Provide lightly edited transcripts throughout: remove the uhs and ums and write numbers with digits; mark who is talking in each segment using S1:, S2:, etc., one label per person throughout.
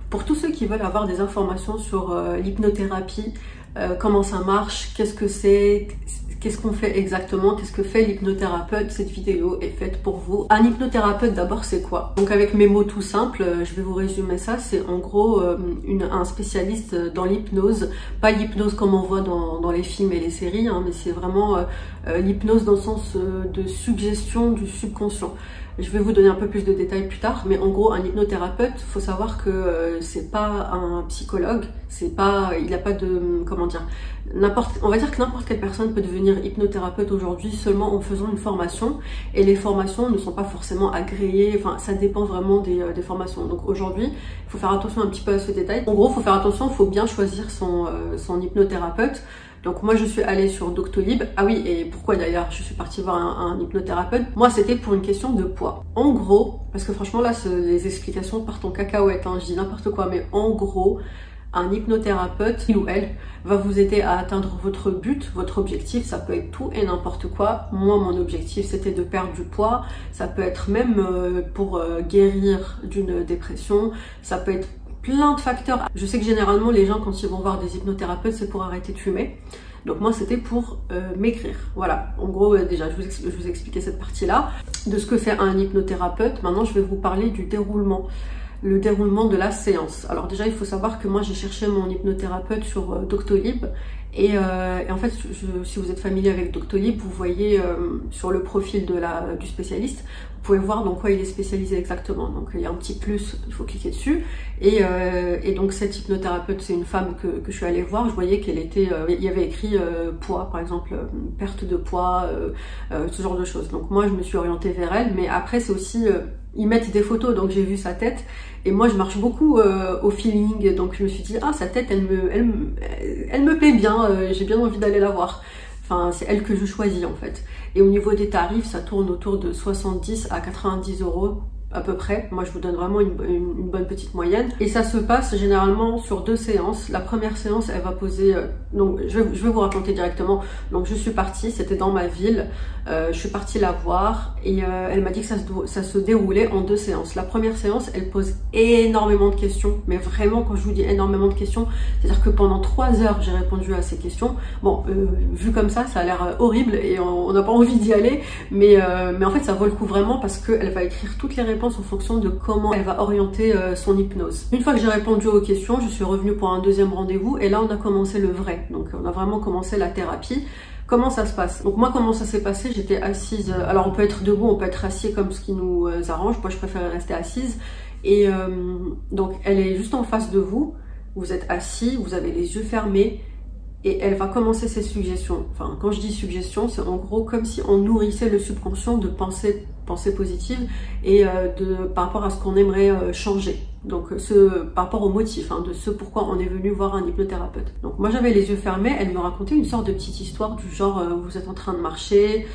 S1: Pour tous ceux qui veulent avoir des informations sur l'hypnothérapie, comment ça marche, qu'est-ce que c'est, qu'est-ce qu'on fait exactement, qu'est-ce que fait l'hypnothérapeute, cette vidéo est faite pour vous. Un hypnothérapeute d'abord c'est quoi? Donc avec mes mots tout simples, je vais vous résumer ça, c'est en gros un spécialiste dans l'hypnose, pas l'hypnose comme on voit dans les films et les séries, hein, mais c'est vraiment l'hypnose dans le sens de suggestion du subconscient. Je vais vous donner un peu plus de détails plus tard, mais en gros, un hypnothérapeute, faut savoir que c'est pas un psychologue, c'est pas, il n'a pas de, comment dire, on va dire que n'importe quelle personne peut devenir hypnothérapeute aujourd'hui seulement en faisant une formation, et les formations ne sont pas forcément agréées, enfin, ça dépend vraiment des formations. Donc aujourd'hui, il faut faire attention un petit peu à ce détail. En gros, il faut faire attention, il faut bien choisir son hypnothérapeute. Donc moi je suis allée sur Doctolib. Ah oui, et pourquoi d'ailleurs je suis partie voir un hypnothérapeute? Moi c'était pour une question de poids. En gros, parce que franchement là les explications partent en cacahuète, hein, je dis n'importe quoi, mais en gros, un hypnothérapeute, il ou elle, va vous aider à atteindre votre but, votre objectif. Ça peut être tout et n'importe quoi. Moi mon objectif c'était de perdre du poids. Ça peut être même pour guérir d'une dépression. Ça peut être plein de facteurs. Je sais que généralement les gens quand ils vont voir des hypnothérapeutes c'est pour arrêter de fumer. Donc moi c'était pour maigrir. Voilà, en gros déjà je vous ai expliqué cette partie là de ce que fait un hypnothérapeute. Maintenant je vais vous parler du déroulement. Le déroulement de la séance. Alors déjà il faut savoir que moi j'ai cherché mon hypnothérapeute sur Doctolib et en fait si vous êtes familier avec Doctolib vous voyez sur le profil du spécialiste vous pouvez voir dans quoi il est spécialisé exactement. Donc il y a un petit plus, il faut cliquer dessus et donc cette hypnothérapeute c'est une femme que je suis allée voir. Je voyais qu'elle était, il y avait écrit poids par exemple, perte de poids, ce genre de choses. Donc moi je me suis orientée vers elle, mais après c'est aussi ils mettent des photos, donc j'ai vu sa tête et moi je marche beaucoup au feeling, donc je me suis dit ah sa tête elle me plaît bien, j'ai bien envie d'aller la voir. Enfin c'est elle que je choisis en fait. Et au niveau des tarifs ça tourne autour de 70 à 90 € à peu près. Moi je vous donne vraiment une bonne petite moyenne et ça se passe généralement sur 2 séances. La première séance elle va poser donc je vais vous raconter directement. Donc je suis partie, c'était dans ma ville, je suis partie la voir et elle m'a dit que ça se déroulait en 2 séances. La première séance elle pose énormément de questions, mais vraiment quand je vous dis énormément de questions, c'est à dire que pendant 3 heures j'ai répondu à ces questions. Bon vu comme ça a l'air horrible et on n'a pas envie d'y aller, mais en fait ça vaut le coup vraiment parce qu'elle va écrire toutes les réponses en fonction de comment elle va orienter son hypnose. Une fois que j'ai répondu aux questions, je suis revenue pour un deuxième rendez-vous et là on a commencé le vrai. Donc on a vraiment commencé la thérapie. Comment ça se passe? Donc moi comment ça s'est passé? J'étais assise, alors on peut être debout, on peut être assis comme ce qui nous arrange. Moi je préfère rester assise et donc elle est juste en face de vous, vous êtes assis, vous avez les yeux fermés et elle va commencer ses suggestions. Enfin quand je dis suggestions, c'est en gros comme si on nourrissait le subconscient de pensées positives et par rapport à ce qu'on aimerait changer. Donc par rapport au motif, hein, de ce pourquoi on est venu voir un hypnothérapeute. Donc moi j'avais les yeux fermés, elle me racontait une sorte de petite histoire du genre vous êtes en train de marcher,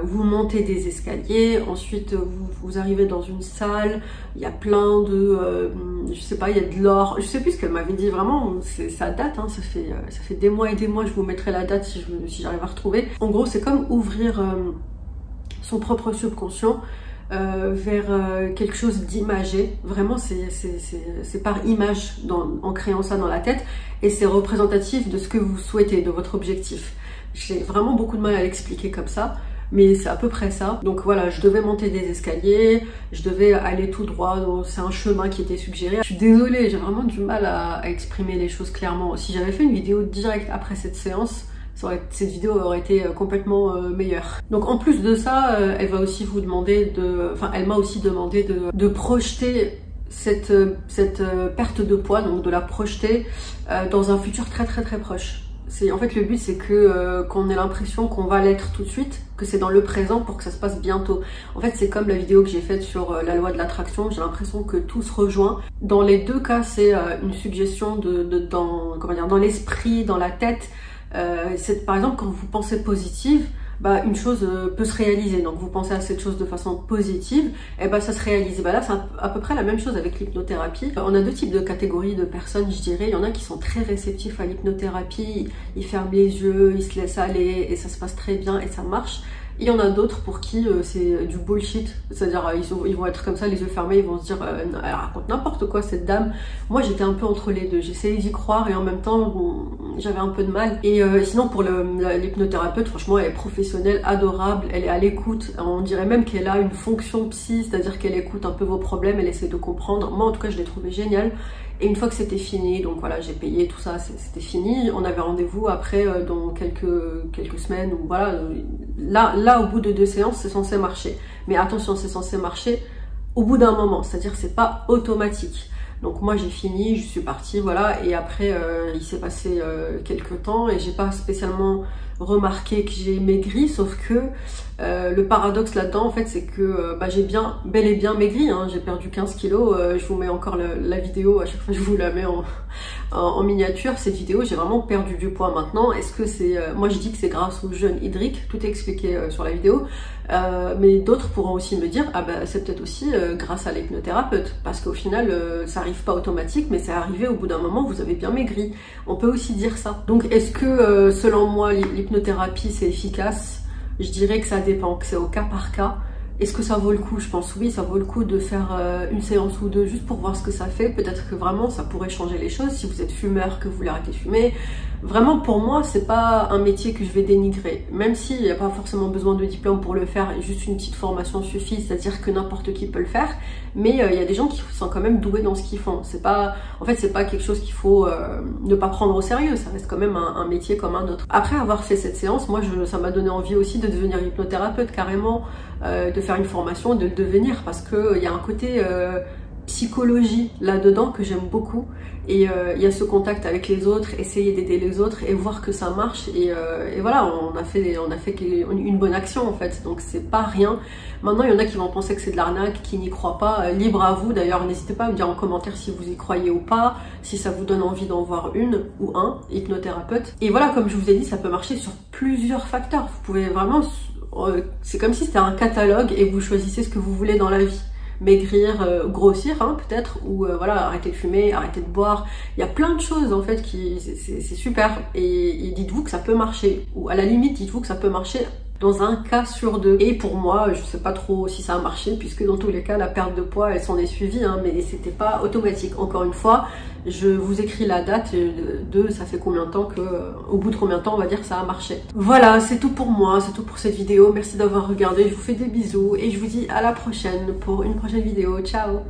S1: vous montez des escaliers, ensuite vous arrivez dans une salle, il y a plein de, je sais pas, il y a de l'or, je sais plus ce qu'elle m'avait dit, vraiment ça date, hein, ça fait des mois et des mois, je vous mettrai la date si j'arrive à retrouver. En gros c'est comme ouvrir son propre subconscient vers quelque chose d'imagé. Vraiment c'est par image en créant ça dans la tête et c'est représentatif de ce que vous souhaitez, de votre objectif. J'ai vraiment beaucoup de mal à l'expliquer comme ça, mais c'est à peu près ça. Donc voilà, je devais monter des escaliers, je devais aller tout droit, c'est un chemin qui était suggéré. Je suis désolée, j'ai vraiment du mal à exprimer les choses clairement. Si j'avais fait une vidéo directe après cette séance, cette vidéo aurait été complètement meilleure. Donc en plus de ça, elle va aussi vous demander elle m'a aussi demandé de projeter cette perte de poids, donc de la projeter dans un futur très proche. En fait le but c'est que qu'on ait l'impression qu'on va l'être tout de suite, que c'est dans le présent pour que ça se passe bientôt. En fait c'est comme la vidéo que j'ai faite sur la loi de l'attraction, j'ai l'impression que tout se rejoint. Dans les 2 cas c'est une suggestion dans l'esprit, dans la tête. Par exemple quand vous pensez positive, une chose peut se réaliser. Donc vous pensez à cette chose de façon positive, et ça se réalise. Là c'est à peu près la même chose avec l'hypnothérapie. On a 2 types de catégories de personnes, je dirais. Il y en a qui sont très réceptifs à l'hypnothérapie, ils ferment les yeux, ils se laissent aller et ça se passe très bien et ça marche. Et il y en a d'autres pour qui c'est du bullshit, c'est-à-dire ils vont être comme ça les yeux fermés, ils vont se dire elle raconte n'importe quoi cette dame. Moi j'étais un peu entre les deux, j'essayais d'y croire et en même temps bon, j'avais un peu de mal. Et sinon pour l'hypnothérapeute, franchement elle est professionnelle, adorable, elle est à l'écoute, on dirait même qu'elle a une fonction psy, c'est-à-dire qu'elle écoute un peu vos problèmes, elle essaie de comprendre. Moi en tout cas je l'ai trouvé génial. Et une fois que c'était fini, donc voilà, j'ai payé tout ça, c'était fini. On avait rendez-vous après dans quelques semaines. Ou voilà, là, au bout de 2 séances, c'est censé marcher. Mais attention, c'est censé marcher au bout d'un moment, c'est-à-dire que c'est pas automatique. Donc moi j'ai fini, je suis partie, voilà. Et après, il s'est passé quelques temps et j'ai pas spécialement remarqué que j'ai maigri, sauf que le paradoxe là-dedans en fait c'est que j'ai bel et bien maigri, hein. J'ai perdu 15 kilos, je vous mets encore la vidéo, à chaque fois je vous la mets en miniature, cette vidéo, j'ai vraiment perdu du poids maintenant. Est-ce que c'est, moi je dis que c'est grâce au jeûne hydrique, tout est expliqué sur la vidéo, mais d'autres pourront aussi me dire, c'est peut-être aussi grâce à l'hypnothérapeute, parce qu'au final ça arrive pas automatique, mais c'est arrivé au bout d'un moment, vous avez bien maigri. On peut aussi dire ça. Donc est-ce que selon moi l'hypnothérapie c'est efficace? Je dirais que ça dépend, que c'est au cas par cas. Est-ce que ça vaut le coup? Je pense oui, ça vaut le coup de faire une séance ou deux juste pour voir ce que ça fait. Peut-être que vraiment ça pourrait changer les choses. Si vous êtes fumeur, que vous voulez arrêter de fumer. Vraiment pour moi c'est pas un métier que je vais dénigrer. Même s'il n'y a pas forcément besoin de diplôme pour le faire, juste une petite formation suffit, c'est-à-dire que n'importe qui peut le faire. Mais il y a des gens qui sont quand même doués dans ce qu'ils font. C'est pas quelque chose qu'il faut ne pas prendre au sérieux. Ça reste quand même un métier comme un autre. Après avoir fait cette séance, moi ça m'a donné envie aussi de devenir hypnothérapeute carrément, de faire une formation, de le devenir, parce que il y a un côté psychologie là-dedans que j'aime beaucoup. Et il y a ce contact avec les autres, essayer d'aider les autres et voir que ça marche. Et voilà, on a fait une bonne action en fait. Donc c'est pas rien. Maintenant, il y en a qui vont penser que c'est de l'arnaque, qui n'y croient pas. Libre à vous. D'ailleurs, n'hésitez pas à me dire en commentaire si vous y croyez ou pas, si ça vous donne envie d'en voir une ou un hypnothérapeute. Et voilà, comme je vous ai dit, ça peut marcher sur plusieurs facteurs. Vous pouvez vraiment... c'est comme si c'était un catalogue et vous choisissez ce que vous voulez dans la vie. Maigrir, grossir hein, peut-être, ou voilà, arrêter de fumer, arrêter de boire. Il y a plein de choses en fait qui c'est super, et dites-vous que ça peut marcher, ou à la limite dites-vous que ça peut marcher dans un cas sur 2. Et pour moi, je sais pas trop si ça a marché, puisque dans tous les cas la perte de poids elle s'en est suivie, hein, mais c'était pas automatique. Encore une fois, je vous écris la date de ça fait combien de temps que, au bout de combien de temps on va dire que ça a marché. Voilà, c'est tout pour moi, c'est tout pour cette vidéo. Merci d'avoir regardé, je vous fais des bisous et je vous dis à la prochaine pour une prochaine vidéo. Ciao!